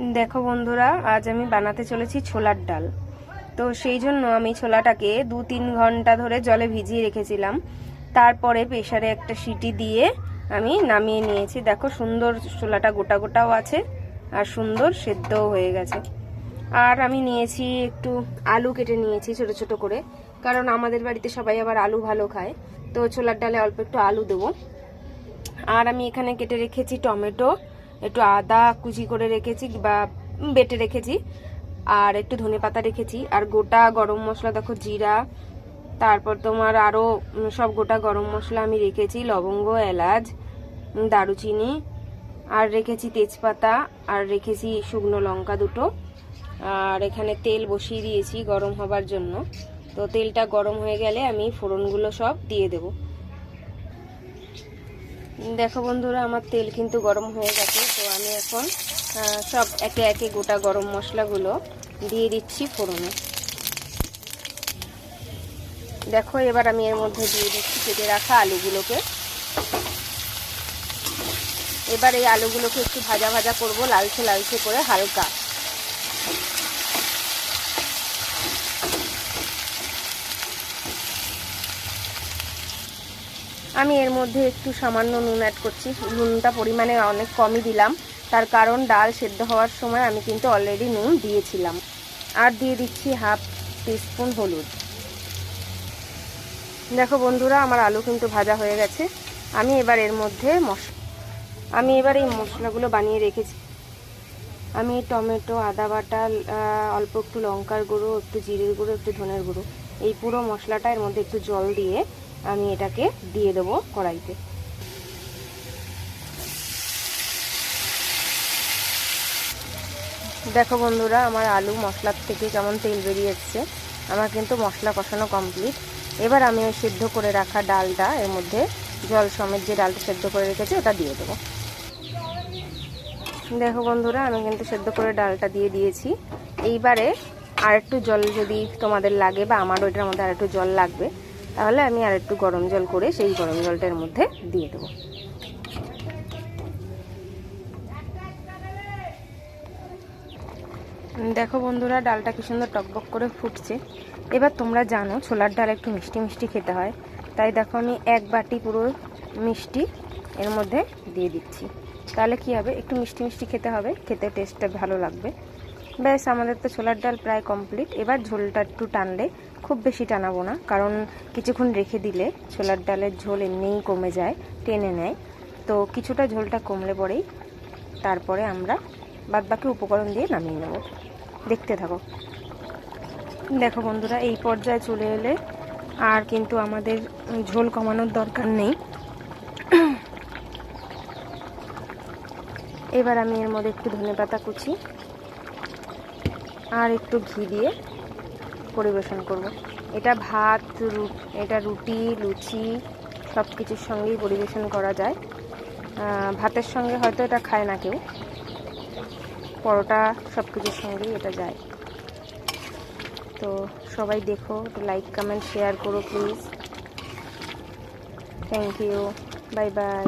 দেখো বন্ধুরা, আজ আমি বানাতে চলেছি ছোলার ডাল। তো সেই জন্য আমি ছোলাটাকে 2-3 ঘন্টা ধরে জলে ভিজিয়ে রেখেছিলাম। তারপরে প্রেসারে একটা সিটি দিয়ে আমি নামিয়ে নিয়েছি। দেখো সুন্দর ছোলাটা গোটা গোটাও আছে আর সুন্দর সেদ্ধও হয়ে গেছে। আর আমি নিয়েছি একটু আলু, কেটে নিয়েছি ছোট ছোট করে, কারণ আমাদের বাড়িতে সবাই আবার আলু ভালো খায়। তো ছোলার ডালে অল্প একটু আলু দেবো। আর আমি এখানে কেটে রেখেছি টমেটো, একটু আদা কুচি করে রেখেছি বা বেটে রেখেছি, আর একটু ধনেপাতা রেখেছি, আর গোটা গরম মশলা দেখো, জিরা, তারপর তোমার আরও সব গোটা গরম মশলা আমি রেখেছি, লবঙ্গ, এলাচ, দারুচিনি, আর রেখেছি তেজপাতা, আর রেখেছি শুকনো লঙ্কা দুটো। আর এখানে তেল বসিয়ে দিয়েছি গরম হবার জন্য। তো তেলটা গরম হয়ে গেলে আমি ফোড়নগুলো সব দিয়ে দেব। দেখো বন্ধুরা, আমার তেল কিন্তু গরম হয়ে গেছে। তো আমি এখন সব একে একে গোটা গরম মশলাগুলো দিয়ে দিচ্ছি ফোড়নে। দেখো এবার আমি এর মধ্যে দিয়ে দিচ্ছি কেটে রাখা আলুগুলোকে। এবার এই আলুগুলোকে একটু ভাজা ভাজা করব, লালচে লালচে করে হালকা। আমি এর মধ্যে একটু সামান্য নুন অ্যাড করছি। নুনটা পরিমাণে অনেক কমই দিলাম, তার কারণ ডাল সেদ্ধ হওয়ার সময় আমি কিন্তু অলরেডি নুন দিয়েছিলাম। আর দিয়ে দিচ্ছি 1/2 টিস্পুন হলুদ। দেখো বন্ধুরা, আমার আলু কিন্তু ভাজা হয়ে গেছে। আমি এবার এর মধ্যে এই মশলাগুলো বানিয়ে রেখেছি। আমি টমেটো, আদা বাটা, অল্প একটু লঙ্কার গুঁড়ো, একটু জিরের গুঁড়ো, একটু ধনের গুঁড়ো, এই পুরো মশলাটা এর মধ্যে একটু জল দিয়ে আমি এটাকে দিয়ে দেবো কড়াইতে। দেখো বন্ধুরা, আমার আলু মশলার থেকে কেমন তেল বেরিয়ে এসছে। আমার কিন্তু মশলা কষানো কমপ্লিট। এবার আমি ওই সেদ্ধ করে রাখা ডালটা এর মধ্যে, জল সমেত যে ডালটা সেদ্ধ করে রেখেছি ওটা দিয়ে দেবো। দেখো বন্ধুরা, আমি কিন্তু সেদ্ধ করে ডালটা দিয়ে দিয়েছি। এইবারে আর একটু জল যদি তোমাদের লাগে বা আমার ওইটার মধ্যে আর একটু জল লাগবে, তাহলে আমি আর একটু গরম জল করে সেই গরম জলটার মধ্যে দিয়ে দেবো। দেখো বন্ধুরা, ডালটা কি সুন্দর টকবক করে ফুটছে। এবার তোমরা জানো ছোলার ডাল একটু মিষ্টি মিষ্টি খেতে হয়, তাই দেখো আমি 1 বাটি পুরো মিষ্টি এর মধ্যে দিয়ে দিচ্ছি। তাহলে কি হবে, একটু মিষ্টি মিষ্টি খেতে হবে, খেতে টেস্টটা ভালো লাগবে। ব্যাস, আমাদের তো ছোলার ডাল প্রায় কমপ্লিট। এবার ঝোলটা একটু টানলে, খুব বেশি টানাবো না, কারণ কিছুক্ষণ রেখে দিলে ছোলার ডালের ঝোল এমনিই কমে যায়, টেনে নেয়। তো কিছুটা ঝোলটা কমলে পরেই তারপরে আমরা বাদবাকি উপকরণ দিয়ে নামিয়ে নেব। দেখতে থাকো। দেখো বন্ধুরা, এই পর্যায়ে চলে এলে আর কিন্তু আমাদের ঝোল কমানোর দরকার নেই। এবার আমি এর মধ্যে একটু ধনেপাতা কুচি আর একটু ঘি দিয়ে পরিবেশন করব। এটা ভাত, এটা রুটি, লুচি সব কিছুর সঙ্গেই পরিবেশন করা যায়। ভাতের সঙ্গে হয়তো এটা খায় না কেউ, পরোটা সব কিছুর সঙ্গেই এটা যায়। তো সবাই দেখো, একটু লাইক, কমেন্ট, শেয়ার করো please. Thank you, bye by.